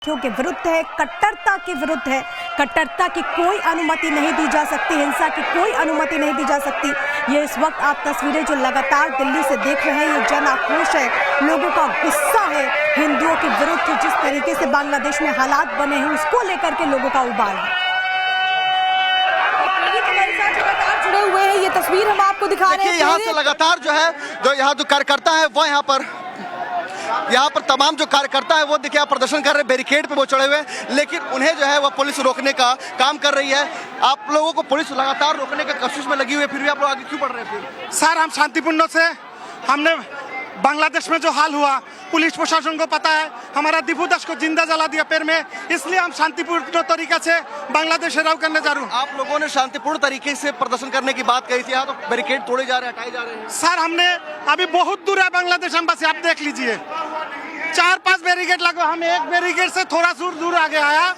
के विरुद्ध है, कट्टरता के विरुद्ध है। कट्टरता की कोई अनुमति नहीं दी जा सकती, हिंसा की कोई अनुमति नहीं दी जा सकती। ये इस वक्त आप तस्वीरें जो लगातार दिल्ली से देख रहे हैं, ये जन आक्रोश है, लोगों का गुस्सा है हिंदुओं के विरुद्ध। जिस तरीके से बांग्लादेश में हालात बने हैं उसको लेकर के लोगों का उबाल है। जुड़े हुए हैं, ये तस्वीर हम आपको दिखा रहे हैं। यहाँ से लगातार जो है यहाँ जो कार्यकर्ता है वो यहाँ पर तमाम जो कार्यकर्ता है वो देखिए आप प्रदर्शन कर रहे हैं, बैरिकेड पे वो चढ़े हुए हैं, लेकिन उन्हें जो है वो पुलिस रोकने का काम कर रही है। आप लोगों को पुलिस लगातार रोकने की कोशिश में लगी हुई है, फिर भी आप लोग आगे क्यों बढ़ रहे हैं? फिर सर हम शांतिपूर्ण से, हमने बांग्लादेश में जो हाल हुआ पुलिस प्रशासन को पता है, हमारा दीपू दास को जिंदा जला दिया पैर में, इसलिए हम शांतिपूर्ण तरीके से बांग्लादेश से राव करने जा रहे हैं। आप लोगों ने शांतिपूर्ण तरीके से प्रदर्शन करने की बात कही थी, यहाँ तो बैरिकेड तोड़े जा रहे हैं, हटाए जा रहे हैं। सर हमने अभी बहुत दूर है बांग्लादेश एम्बेसी, आप देख लीजिए 4-5 बैरिकेड लगा, हम एक बैरिकेड से थोड़ा दूर आगे आया,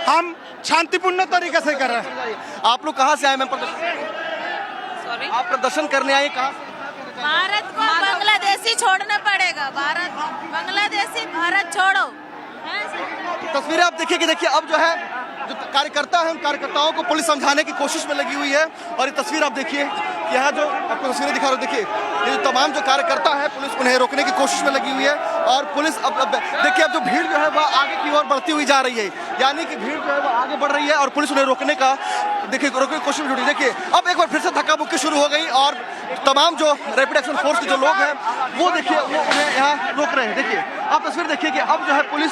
हम शांतिपूर्ण तरीके से कर रहे हैं। आप लोग कहाँ से आए? मैं प्रदर्शन, आप प्रदर्शन करने आए कहाँ से? भारत को बांग्लादेशी छोड़ना पड़ेगा, भारत बांग्लादेशी भारत छोड़ो। तस्वीरें आप देखिए कि देखिए अब जो है जो कार्यकर्ता है उन कार्यकर्ताओं को पुलिस समझाने की कोशिश में लगी हुई है। और ये तस्वीर आप देखिए, यहाँ जो आपको तस्वीरें दिखा रहा हूँ, देखिए ये जो तमाम जो कार्यकर्ता है पुलिस उन्हें रोकने की कोशिश में लगी हुई है। और पुलिस अब देखिए अब जो भीड़ जो है वह आगे की ओर बढ़ती हुई जा रही है, यानी कि भीड़ जो है वह आगे बढ़ रही है और पुलिस उन्हें रोकने का देखिए रोकने की कोशिश में जुटी। देखिए अब एक बार फिर से धक्का मुक्की शुरू हो गई और तमाम जो रैपिड एक्शन फोर्स के जो लोग हैं वो देखिए वो उन्हें यहाँ रोक रहे हैं। देखिए आप तस्वीर देखिए कि अब जो है पुलिस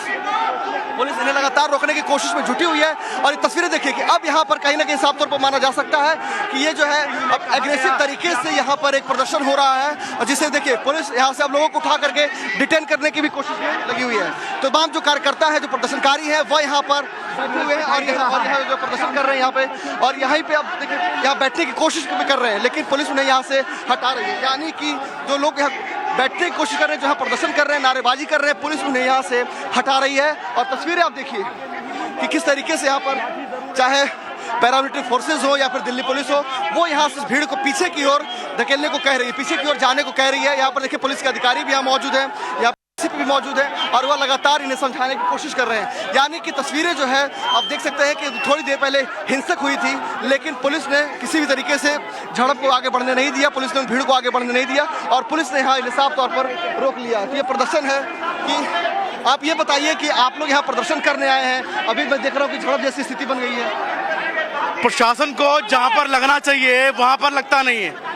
इन्हें लगातार रोकने की कोशिश में जुटी हुई है। और ये तस्वीरें देखिए कि अब यहाँ पर कहीं ना कहीं साफ तौर पर माना जा सकता है कि ये जो है अब एग्रेसिव तरीके से यहाँ पर एक प्रदर्शन हो रहा है, और जिसे देखिए पुलिस यहाँ से अब लोगों को उठा करके डिटेन करने की भी कोशिश में लगी हुई है। तो तमाम जो कार्यकर्ता है, जो प्रदर्शनकारी है, वह यहाँ पर बैठे हुए हैं और यहाँ जो प्रदर्शन कर रहे हैं यहाँ पे, और यहीं पे अब देखिए यहाँ बैठने की कोशिश भी कर रहे हैं, लेकिन पुलिस उन्हें यहाँ से हटा रही है। यानी कि जो लोग यहाँ बैठने की कोशिश कर रहे हैं, जो यहाँ प्रदर्शन कर रहे हैं, नारेबाजी कर रहे हैं, पुलिस उन्हें यहाँ से हटा रही है। और तस्वीरें आप देखिए कि किस तरीके से यहाँ पर चाहे पैरामिलिट्री फोर्सेस हो या फिर दिल्ली पुलिस हो, वो यहाँ से भीड़ को पीछे की ओर धकेलने को कह रही है, पीछे की ओर जाने को कह रही है। यहाँ पर देखिए पुलिस के अधिकारी भी यहाँ मौजूद हैं, यहाँ भी मौजूद है और वह लगातार इन्हें समझाने की कोशिश कर रहे हैं। यानी कि तस्वीरें जो है आप देख सकते हैं कि थोड़ी देर पहले हिंसक हुई थी, लेकिन पुलिस ने किसी भी तरीके से झड़प को आगे बढ़ने नहीं दिया, पुलिस ने भीड़ को आगे बढ़ने नहीं दिया और पुलिस ने यहाँ साफ तौर पर रोक लिया। तो ये प्रदर्शन है कि आप ये बताइए कि आप लोग यहाँ प्रदर्शन करने आए हैं, अभी मैं देख रहा हूँ कि झड़प जैसी स्थिति बन गई है। प्रशासन को जहाँ पर लगना चाहिए वहाँ पर लगता नहीं है।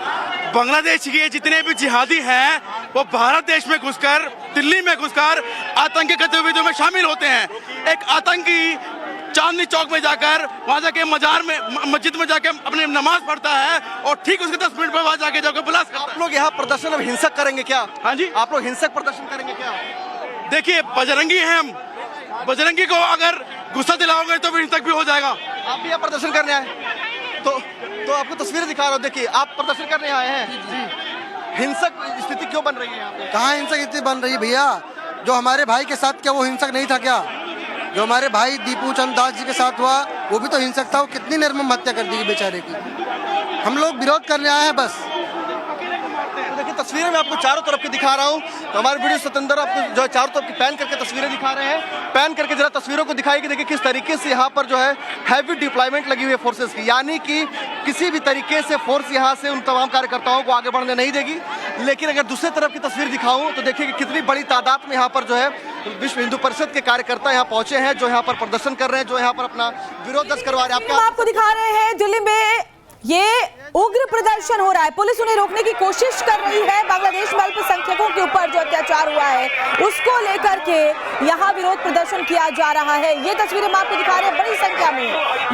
बांग्लादेश के जितने भी जिहादी हैं वो भारत देश में घुसकर, दिल्ली में घुसकर आतंकी गतिविधियों में शामिल होते हैं। एक आतंकी चांदनी चौक में जाकर वहां जाके मजार में, मस्जिद में जाके अपनी नमाज पढ़ता है और ठीक उसके 10 मिनट में वहां जाके जाकर ब्लास्ट करता है। आप लोग यहाँ प्रदर्शन अब हिंसक करेंगे क्या? हाँ जी, आप लोग हिंसक प्रदर्शन करेंगे क्या? देखिए बजरंगी हैं हम, बजरंगी को अगर गुस्सा दिलाओगे तो भी हिंसक भी हो जाएगा। आप भी यहाँ प्रदर्शन करने आए तो आपको तस्वीरें दिखा रहा हूँ, देखिए आप प्रदर्शन करने आए हैं जी। हिंसक स्थिति क्यों बन रही है यहाँ पे? कहाँ हिंसक स्थिति बन रही है भैया? जो हमारे भाई के साथ क्या वो हिंसक नहीं था क्या? जो हमारे भाई दीपू चंद दास जी के साथ हुआ वो भी तो हिंसक था। वो कितनी निर्मम हत्या कर दी बेचारे की। हम लोग विरोध करने आए हैं बस। देखिए तस्वीरें मैं आपको चारों तरफ की दिखा रहा हूँ, तो हमारे वीडियो सतेंद्र आपको जो है चारों तरफ की पैन करके तस्वीरें दिखा रहे हैं। पैन करके जरा तस्वीरों को दिखाई कि देखिए किस तरीके से यहाँ पर जो है हैवी डिप्लॉयमेंट लगी हुई है फोर्सेस की, यानी कि किसी भी तरीके से फोर्स यहाँ से उन तमाम कार्यकर्ताओं को आगे बढ़ने नहीं देगी। लेकिन अगर दूसरी तरफ की तस्वीर दिखाऊं तो देखिए कि कितनी बड़ी तादाद में यहाँ पर जो है विश्व हिंदू परिषद के कार्यकर्ता यहाँ पहुंचे हैं, जो यहाँ पर प्रदर्शन कर रहे हैं, जो यहाँ पर अपना विरोध दर्ज करवा रहे हैं। आपको दिखा रहे हैं दिल्ली में ये उग्र प्रदर्शन हो रहा है, पुलिस उन्हें रोकने की कोशिश कर रही है। बांग्लादेश में अल्पसंख्यकों के ऊपर जो अत्याचार हुआ है उसको लेकर के यहाँ विरोध प्रदर्शन किया जा रहा है। ये तस्वीरें हम आपको दिखा रहे हैं, बड़ी संख्या में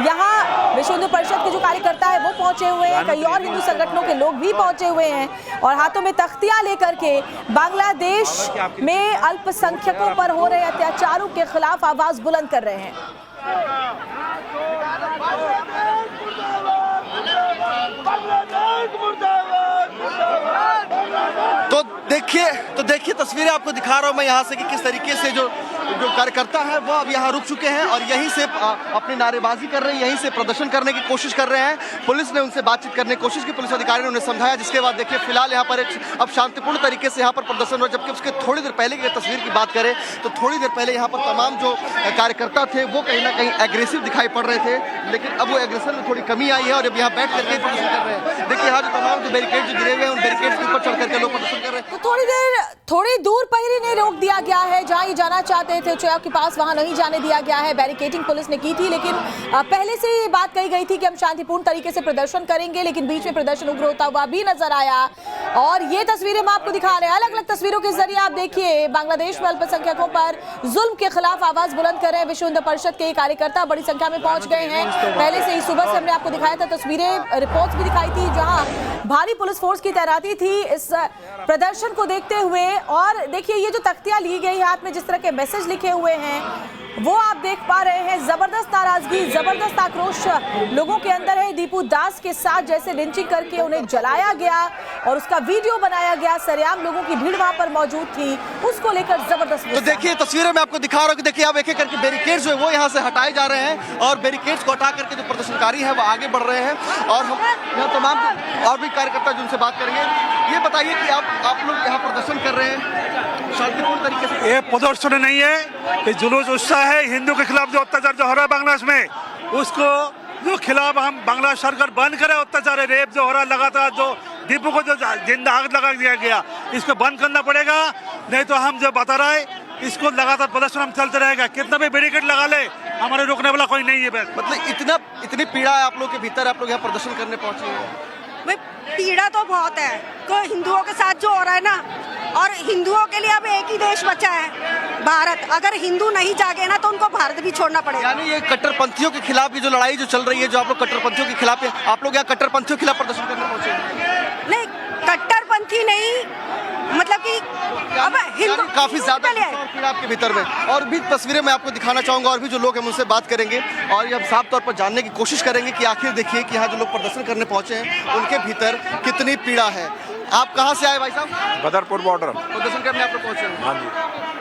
यहाँ विश्व हिंदू परिषद के जो कार्यकर्ता है वो पहुंचे हुए हैं, कई और हिंदू संगठनों के लोग भी पहुंचे हुए हैं और हाथों में तख्तियां लेकर के बांग्लादेश में अल्पसंख्यकों पर हो रहे अत्याचारों के खिलाफ आवाज बुलंद कर रहे हैं। तो देखिए तस्वीरें आपको दिखा रहा हूं मैं यहाँ से कि किस तरीके से जो जो कार्यकर्ता है वो अब यहाँ रुक चुके हैं और यहीं से अपनी नारेबाजी कर रहे हैं, यहीं से प्रदर्शन करने की कोशिश कर रहे हैं। पुलिस ने उनसे बातचीत करने की कोशिश की, पुलिस अधिकारी ने उन्हें समझाया, जिसके बाद देखिए फिलहाल यहाँ पर अब शांतिपूर्ण तरीके से यहाँ पर प्रदर्शन हुआ। जबकि उसके थोड़ी देर पहले की तस्वीर की बात करें तो थोड़ी देर पहले यहाँ पर तमाम जो कार्यकर्ता थे वो कहीं ना कहीं एग्रेसिव दिखाई पड़ रहे थे, लेकिन अब वो एग्रेशन में थोड़ी कमी आई है और अब यहाँ बैठ करके प्रदर्शन कर रहे हैं। देखिए यहाँ जो तमाम जो बैरिकेड जो गिरे हुए हैं उन बैरिकेड के ऊपर चढ़ करके लोग प्रदर्शन कर रहे हैं। तो थोड़ी दूर पर ही इन्हें रोक दिया गया है, जहां ये जाना चाहते थे चौक के पास वहां नहीं जाने दिया गया है। बैरिकेडिंग पुलिस ने की थी, लेकिन पहले से ये बात कही गई थी कि हम शांतिपूर्ण तरीके से प्रदर्शन करेंगे, लेकिन बीच में प्रदर्शन उग्र होता हुआ भी नजर आया। और ये तस्वीरें हम आपको दिखा रहे हैं, अलग अलग तस्वीरों के जरिए आप देखिए बांग्लादेश में अल्पसंख्यकों पर जुल्म के खिलाफ आवाज बुलंद कर रहे हैं विश्व हिंदू परिषद के कार्यकर्ता बड़ी संख्या में पहुंच गए हैं। पहले से ही सुबह से हमने आपको दिखाया था तस्वीरें, रिपोर्ट्स भी दिखाई थी जहां भारी पुलिस फोर्स की तैनाती थी इस प्रदर्शन को देखते हुए। और देखिए ये जो तख्तियां ली गई हाथ में, जिस तरह के मैसेज लिखे हुए हैं वो आप देख पा रहे हैं। जबरदस्त नाराजगी, जबरदस्त आक्रोश लोगों के अंदर है। दीपू दास के साथ जैसे लिंचिंग करके उन्हें जलाया गया और उसका वीडियो बनाया गया, सरेआम लोगों की भीड़ वहां पर मौजूद थी, उसको लेकर जबरदस्त। तो देखिए तस्वीरें मैं आपको दिखा रहा हूँ कि देखिए आप एक एक करके बैरिकेड्स जो है वो यहाँ से हटाए जा रहे हैं और बैरिकेड्स को हटा करके जो प्रदर्शनकारी है वो आगे बढ़ रहे हैं। और हम यहाँ तमाम और भी कार्यकर्ता जिनसे बात करेंगे, ये बताइए कि आप लोग यहाँ प्रदर्शन कर रहे हैं शांतिपूर्ण तरीके से? ये प्रदर्शन नहीं है, ये जुलूस उत्साह है। हिंदू के खिलाफ जो अत्याचार जो हो रहा है बांग्लादेश में, उसको जो खिलाफ हम बांग्लादेश सरकार बंद करे। अत्याचार है, रेप जो हो रहा है लगातार, जो दीपू को जो जिंदा आग लगा दिया गया, इसको बंद करना पड़ेगा। नहीं तो हम जो बता रहे हैं इसको लगातार प्रदर्शन हम चलते रहेगा। कितना भी बैरिकेड लगा ले, हमारे रोकने वाला कोई नहीं है। बस मतलब इतनी पीड़ा है आप लोग के भीतर, आप लोग यहाँ प्रदर्शन करने पहुंचे हैं? भाई पीड़ा तो बहुत है, तो हिंदुओं के साथ जो हो रहा है ना, और हिंदुओं के लिए अब एक ही देश बचा है, भारत। अगर हिंदू नहीं जागे ना तो उनको भारत भी छोड़ना पड़ेगा। यानी ये कट्टरपंथियों के खिलाफ की जो लड़ाई जो चल रही है, जो आप लोग कट्टरपंथियों के खिलाफ है, आप लोग यहाँ कट्टरपंथियों के खिलाफ प्रदर्शन करने पहुंचे हैं? नहीं, कट्टरपंथी नहीं, मतलब कि अब हिंदू काफी ज्यादा के लिए पीड़ा आपके भीतर में। और भी तस्वीरें मैं आपको दिखाना चाहूंगा और भी जो लोग हैं उनसे बात करेंगे और ये हम साफ तौर पर जानने की कोशिश करेंगे कि आखिर देखिए कि यहाँ जो लोग प्रदर्शन करने पहुंचे हैं उनके भीतर कितनी पीड़ा है। आप कहाँ से आए भाई साहब? बदरपुर बॉर्डर। प्रदर्शन करने आप लोग पहुंचे हैं? हाँ जी।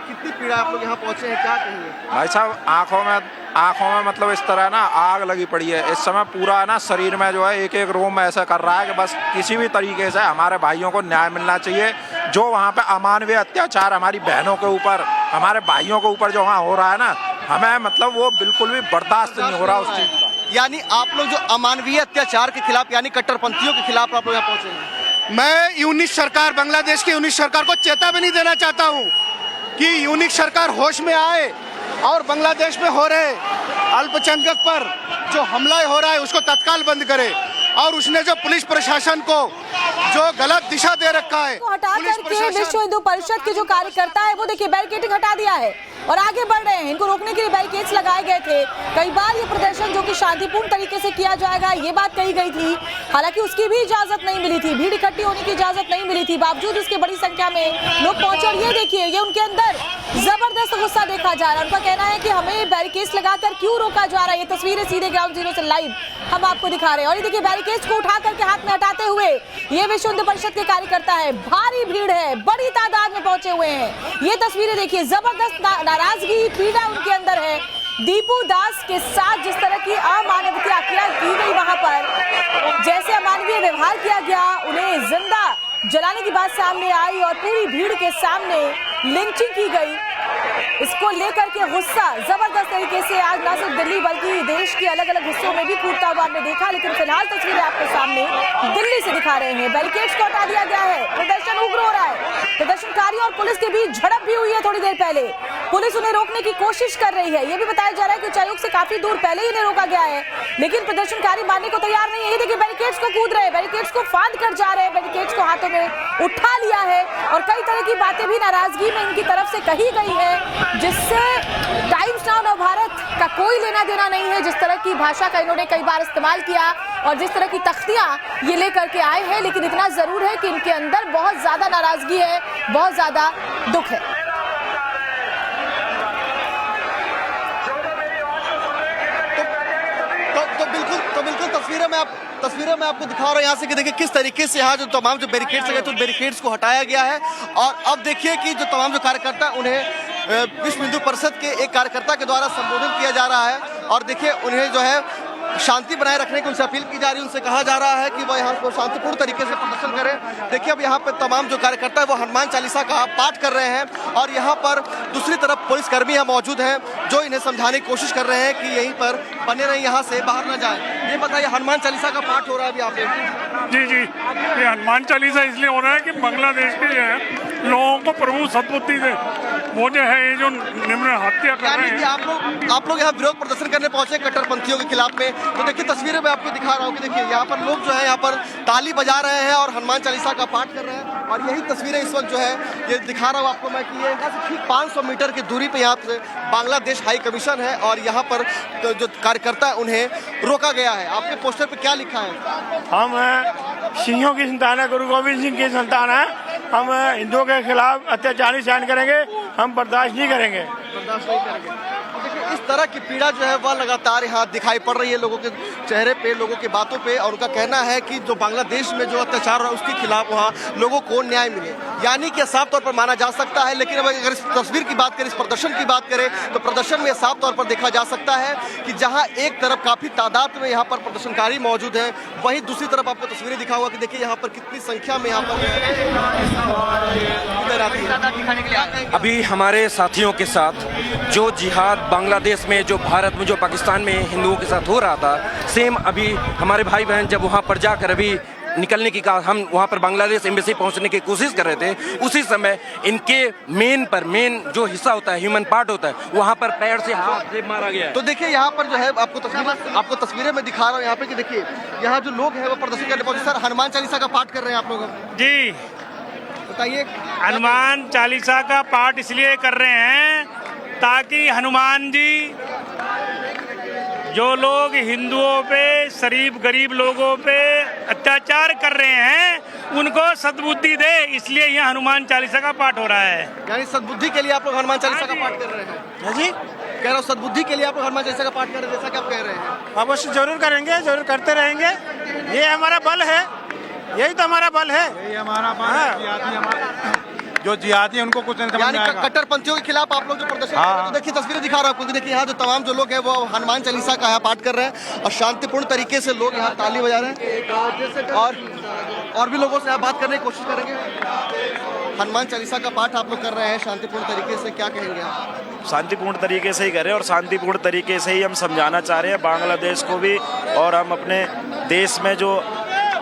कितनी पीड़ा आप लोग यहाँ पहुंचे हैं, क्या कहेंगे? भाई साहब आंखों में मतलब इस तरह ना आग लगी पड़ी है इस समय। पूरा है ना शरीर में जो है एक एक रोम ऐसा कर रहा है कि बस किसी भी तरीके से हमारे भाइयों को न्याय मिलना चाहिए। जो वहाँ पे अमानवीय अत्याचार हमारी बहनों के ऊपर, हमारे भाइयों के ऊपर जो वहाँ हो रहा है ना, हमें मतलब वो बिल्कुल भी बर्दाश्त नहीं हो रहा उस चीज का। यानी आप लोग जो अमानवीय अत्याचार के खिलाफ यानी कट्टरपंथियों के खिलाफ आप लोग यहाँ पहुंचे हैं? मैं यूनिट सरकार, बांग्लादेश की यूनिट सरकार को चेतावनी देना चाहता हूं कि यूनिट सरकार होश में आए और बांग्लादेश में हो रहे अल्पसंख्यक पर जो हमला हो रहा है उसको तत्काल बंद करे। और उसने जो पुलिस प्रशासन को जो गलत दिशा दे रखा है, हटा करके विश्व हिंदू परिषद के जो कार्यकर्ता है वो देखिए बैरिकेडिंग हटा दिया है और आगे बढ़ रहे हैं। इनको रोकने के लिए बैरिकेड्स लगाए गए थे। कई बार ये प्रदर्शन जो कि शांतिपूर्ण तरीके से किया जाएगा ये बात कही गई थी, हालांकि उसकी भी इजाजत नहीं मिली थी, भीड़ इकट्ठी होने की इजाजत नहीं मिली थी, बावजूद इसके बड़ी संख्या में लोग पहुंचे। और ये देखिए ये उनके अंदर जबरदस्त गुस्सा देखा जा रहा है। उनका कहना है कि हमें बैरिकेड्स लगाकर क्यों रोका जा रहा है। ये तस्वीरें सीधे ग्राउंड जीरो से लाइव हम आपको दिखा रहे हैं। और ये देखिए बैरिकेड्स को उठा करके हाथ में हटाते हुए ये विश्व हिंदू परिषद के कार्यकर्ता है, भारी भीड़ है, बड़ी तादाद में पहुंचे हुए हैं। ये तस्वीरें देखिए, जबरदस्त नाराजगी, पीड़ा उनके अंदर है। दीपू दास के साथ जिस तरह की अमानवीय हत्या की गई, वहां पर जैसे अमानवीय व्यवहार किया गया, उन्हें जिंदा जलाने की बात सामने आई और पूरी भीड़ के सामने लिंचिंग की गई। इसको लेकर के गुस्सा जबरदस्त तरीके से आज न सिर्फ दिल्ली बल्कि देश के अलग अलग हिस्सों में भी फूटता हुआ हमने देखा। लेकिन फिलहाल तस्वीरें आपके सामने दिल्ली से दिखा रहे हैं। बैरिकेड्स को हटा दिया गया है, प्रदर्शन उग्र हो रहा है। प्रदर्शनकारी और पुलिस के बीच झड़प भी हुई है थोड़ी देर पहले। पुलिस उन्हें रोकने की कोशिश कर रही है। यह भी बताया जा रहा है कि उच्चायुक्त से काफी दूर पहले ही इन्हें रोका गया है, लेकिन प्रदर्शनकारी मानने को तैयार नहीं है। ये देखिए बैरिकेड्स को कूद रहे हैं, बैरिकेड्स को फांद कर जा रहे हैं, बैरिकेड्स को हाथों में उठा लिया है और कई तरह की बातें भी नाराजगी में इनकी तरफ से कही गई है, जिससे टाइम्स नाउ नव भारत का कोई लेना देना नहीं है। जिस तरह की भाषा का इन्होंने कई बार इस्तेमाल किया और जिस तरह की तख्तियां ये लेकर के आए हैं, लेकिन इतना जरूर है कि इनके अंदर बहुत ज्यादा नाराजगी है, बहुत ज्यादा दुख है। तो बिल्कुल तस्वीरें मैं आपको दिखा रहा हूँ यहाँ से कि देखिए किस तरीके से यहाँ जो तमाम जो बैरिकेड्स लगे तो बैरिकेड्स को हटाया गया है। और अब देखिए कि जो तमाम जो कार्यकर्ता उन्हें विश्व हिंदू परिषद के एक कार्यकर्ता के द्वारा संबोधन किया जा रहा है और देखिए उन्हें जो है शांति बनाए रखने की उनसे अपील की जा रही है। उनसे कहा जा रहा है कि वह यहाँ पर शांतिपूर्ण तरीके से प्रदर्शन करें। देखिए अब यहाँ पर तमाम जो कार्यकर्ता है वो हनुमान चालीसा का पाठ कर रहे हैं और यहाँ पर दूसरी तरफ पुलिसकर्मी यहाँ मौजूद हैं जो इन्हें समझाने की कोशिश कर रहे हैं कि यहीं पर बने रहें, यहाँ से बाहर न जाए। ये बताइए, हनुमान चालीसा का पाठ हो रहा है अभी यहाँ पे? जी जी, ये हनुमान चालीसा इसलिए हो रहा है कि बांग्लादेश के जो है लोगों को प्रभु सद्बुद्धि दे। वो जो है ये जो निम्न हत्या कर रहे हैं। आप लोग यहाँ विरोध प्रदर्शन करने पहुंचे कट्टरपंथियों के खिलाफ में, तो देखिए तस्वीरें मैं आपको दिखा रहा हूँ कि देखिए यहाँ पर लोग जो है यहाँ पर ताली बजा रहे हैं और हनुमान चालीसा का पाठ कर रहे हैं और यही तस्वीरें इस वक्त जो है ये दिखा रहा हूँ आपको मैं कि ये यहाँ से ठीक 500 मीटर की दूरी पे यहाँ से बांग्लादेश हाई कमीशन है और यहाँ पर जो कार्यकर्ता है उन्हें रोका गया है। आपके पोस्टर पे क्या लिखा है? हम सिंहों की संतान है, गुरु गोविंद सिंह की संतान है। हम हिंदुओं के खिलाफ अत्याचारी सहन करेंगे, हम बर्दाश्त नहीं करेंगे। बर्दाश्त नहीं करेंगे। देखिए इस तरह की पीड़ा जो है वह लगातार यहाँ दिखाई पड़ रही है लोगों के चेहरे पे, लोगों की बातों पे और उनका कहना है कि जो बांग्लादेश में जो अत्याचार हो रहा है उसके खिलाफ वहाँ लोगों को न्याय मिले, यानी कि साफ तौर पर माना जा सकता है। लेकिन अगर इस तस्वीर की बात करें, इस प्रदर्शन की बात करें तो प्रदर्शन में साफ तौर पर देखा जा सकता है कि जहाँ एक तरफ काफी तादाद में यहाँ पर प्रदर्शनकारी मौजूद हैं, वहीं दूसरी तरफ आपको तस्वीरें दिखा हुआ कि देखिए यहाँ पर कितनी संख्या में यहाँ पर अभी हमारे साथियों के साथ जो जिहाद बांग्लादेश में, जो भारत में, जो पाकिस्तान में हिंदुओं के साथ हो रहा था, सेम अभी हमारे भाई बहन जब वहाँ पर जाकर अभी निकलने की कहा, हम वहाँ पर बांग्लादेश एम्बेसी पहुँचने की कोशिश कर रहे थे, उसी समय इनके मेन जो हिस्सा होता है, ह्यूमन पार्ट होता है, वहाँ पर पैर से हाथ से मारा गया है। तो देखिए यहाँ पर जो है आपको तस्वीरें में दिखा रहा हूँ यहाँ पे कि देखिए यहाँ जो लोग हैं वो प्रदर्शन करने पहुंचे। सर हनुमान चालीसा का पाठ कर रहे हैं आप लोग? जी, बताइए। हनुमान चालीसा का पाठ इसलिए कर रहे हैं ताकि हनुमान जी जो लोग हिंदुओं पे, शरीफ गरीब लोगों पे अत्याचार कर रहे हैं उनको सद्बुद्धि दे, इसलिए यह हनुमान चालीसा का पाठ हो रहा है। यानी सद्बुद्धि के लिए आप लोग हनुमान चालीसा का पाठ कर रहे हैं? जी कह रहा हूँ, सद्बुद्धि के लिए आप लोग हनुमान चालीसा का पाठ कर रहे हैं, जैसा कि आप कह रहे हैं। अवश्य जरूर करेंगे, जरूर करते रहेंगे। ये हमारा बल है, यही तो हमारा बल है, यही हमारा बल है। जो जिहादी है उनको कुछ नहीं समझ आएगा। कट्टरपंथियों के खिलाफ आप लोग जो प्रदर्शन कर रहे हैं, तो देखिए तस्वीरें दिखा रहा हूँ आपको, देखिए यहाँ जो तमाम जो लोग हैं वो हनुमान चालीसा का यहाँ पाठ कर रहे हैं और शांतिपूर्ण तरीके से लोग यहाँ ताली बजा रहे हैं और भी लोगों से यहाँ बात करने की कोशिश करेंगे। हनुमान चालीसा का पाठ आप लोग कर रहे हैं शांतिपूर्ण तरीके से, क्या कहेंगे आप? शांतिपूर्ण तरीके से ही करें और शांतिपूर्ण तरीके से ही हम समझाना चाह रहे हैं बांग्लादेश को भी, और हम अपने देश में जो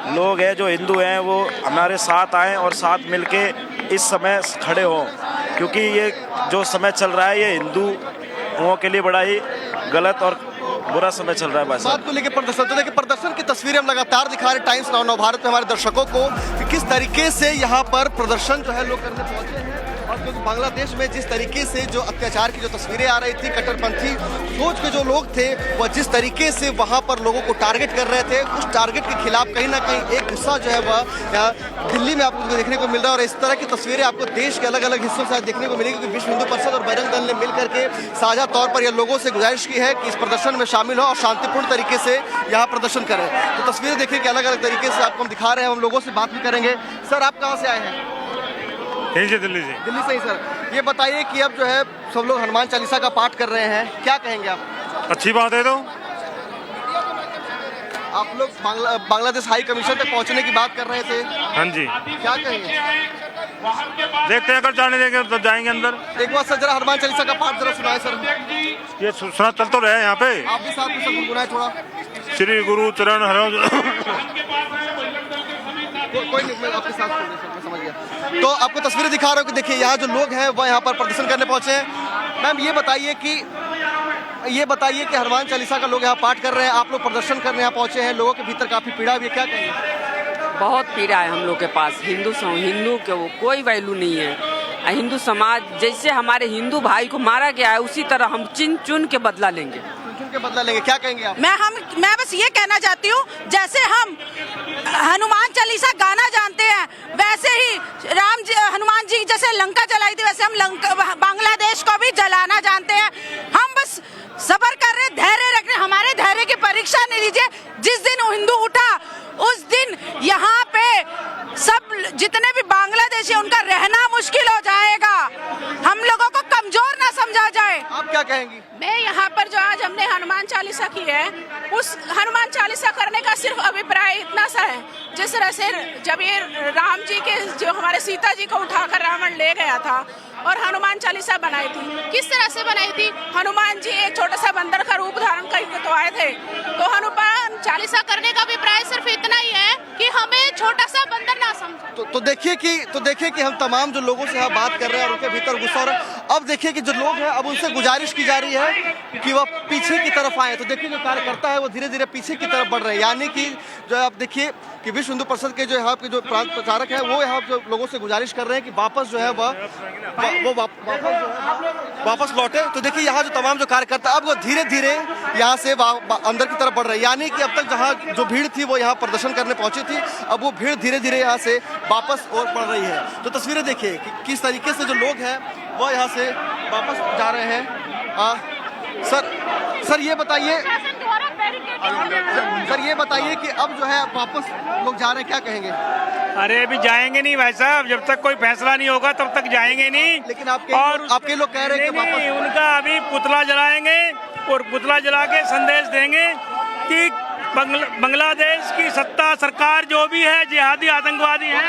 लोग हैं, जो हिंदू हैं, वो हमारे साथ आएं और साथ मिलके इस समय खड़े हों, क्योंकि ये जो समय चल रहा है ये हिंदुओं के लिए बड़ा ही गलत और बुरा समय चल रहा है। बस बात को लेकर प्रदर्शन, तो देखिए प्रदर्शन की तस्वीरें हम लगातार दिखा रहे टाइम्स नाउ भारत में हमारे दर्शकों को कि किस तरीके से यहाँ पर प्रदर्शन जो है लोग करने पहुंचे हैं और जो बांग्लादेश में जिस तरीके से जो अत्याचार की जो तस्वीरें आ रही थी, कट्टरपंथी सोच के जो लोग थे वह जिस तरीके से वहाँ पर लोगों को टारगेट कर रहे थे, उस टारगेट के खिलाफ कहीं ना कहीं एक हिस्सा जो है वह दिल्ली में आपको देखने को मिल रहा है। और इस तरह की तस्वीरें आपको देश के अलग अलग हिस्सों से देखने को मिलेगी, क्योंकि विश्व हिंदू परिषद और बजरंग दल ने मिल करके साझा तौर पर यह लोगों से गुजारिश की है कि इस प्रदर्शन में शामिल हो और शांतिपूर्ण तरीके से यहाँ प्रदर्शन करें। तो तस्वीरें देखिए कि अलग अलग तरीके से आपको हम दिखा रहे हैं, हम लोगों से बात भी करेंगे। सर आप कहाँ से आए हैं? दिल्ली से। दिल्ली से ही। सर ये बताइए कि अब जो है सब लोग हनुमान चालीसा का पाठ कर रहे हैं, क्या कहेंगे आप? अच्छी बात है। तो आप लोग बांग्लादेश हाई कमीशन तक पहुंचने की बात कर रहे थे। हाँ जी, क्या कहेंगे? देखते हैं, अगर जाने देंगे तो जाएंगे अंदर। एक बार सर जरा हनुमान चालीसा का पाठ जरा सुनाए सर। ये सुना चल तो रहे यहाँ पे, आप भी साथ में सब गुनगुनाए थोड़ा। श्री गुरु चरण हरो। कोई नहीं, मैं आपके साथ मैं समझ गया। तो आपको तस्वीरें दिखा रहा हूँ कि देखिए यहाँ जो लोग हैं वह यहाँ पर प्रदर्शन करने पहुंचे हैं। मैम ये बताइए कि हनुमान चालीसा का लोग यहाँ पाठ कर रहे हैं, आप लोग प्रदर्शन करने यहाँ पहुंचे हैं, लोगों के भीतर काफी पीड़ा भी है, क्या कहेंगे? बहुत पीड़ा है हम लोग के पास। हिंदू के वो कोई वैल्यू नहीं है। हिंदू समाज जैसे हमारे हिंदू भाई को मारा गया है उसी तरह हम चुन के बदला लेंगे। क्या कहेंगे आप? मैं बस ये कहना चाहती हूँ, जैसे हम हनुमान चालीसा गाना जानते हैं वैसे ही हनुमान जी जैसे लंका जलाई थी, वैसे हम बांग्लादेश को भी जलाना जानते हैं। हम बस सब्र कर रहे, धैर्य रख रहे, हमारे धैर्य की परीक्षा नहीं लीजिए। जिस दिन हिंदू उठा उस दिन यहाँ पे सब जितने भी बांग्लादेशी उनका रहना मुश्किल हो जाएगा। हम लोगों को कमजोर कहेंगी? मैं यहाँ पर जो आज हमने हनुमान चालीसा की है, उस हनुमान चालीसा करने का सिर्फ अभिप्राय इतना सा है, जिस तरह से जब ये राम जी के जो हमारे सीता जी को उठाकर रावण ले गया था और हनुमान चालीसा बनाई थी, किस तरह से बनाई थी? हनुमान जी एक छोटा सा बंदर का रूप धारण करके तो आए थे। तो हनुमान चालीसा करने का अभिप्राय सिर्फ इतना ही है कि हमें छोटा सा बंदर ना समझो। तो देखिए कि हम तमाम जो लोगों से यहाँ बात कर रहे हैं और उनके भीतर गुस्सा हो रहा है। अब देखिए कि जो लोग हैं अब उनसे गुजारिश की जा रही है कि वह पीछे की तरफ आए। तो देखिए जो कार्यकर्ता है वो धीरे धीरे पीछे की तरफ बढ़ रहे हैं, यानी कि जो आप देखिए कि विश्व हिंदू परिषद के जो यहाँ के जो प्रांत प्रचारक है वो यहाँ जो लोगों से गुजारिश कर रहे हैं कि वापस जो है वो वापस लौटे। तो देखिए यहाँ जो तमाम जो कार्यकर्ता अब वो धीरे धीरे यहाँ से अंदर की तरफ बढ़ रहे हैं, यानी कि अब तक जहाँ जो भीड़ थी वो यहाँ प्रदर्शन करने पहुंची थी, अब वो भीड़ धीरे धीरे यहाँ से वापस और बढ़ रही है। तो तस्वीरें देखिए कि किस तरीके से जो लोग हैं वो यहाँ से वापस जा रहे हैं। सर ये बताइए कि अब जो है वापस लोग जा रहे हैं, क्या कहेंगे? अरे अभी जाएंगे नहीं भाई साहब, जब तक कोई फैसला नहीं होगा तब तक जाएंगे नहीं। लेकिन आपके लोग कह रहे हैं कि वापस उनका अभी पुतला जलाएंगे और पुतला जला के संदेश देंगे कि बांग्लादेश की सत्ता सरकार जो भी है जिहादी आतंकवादी है।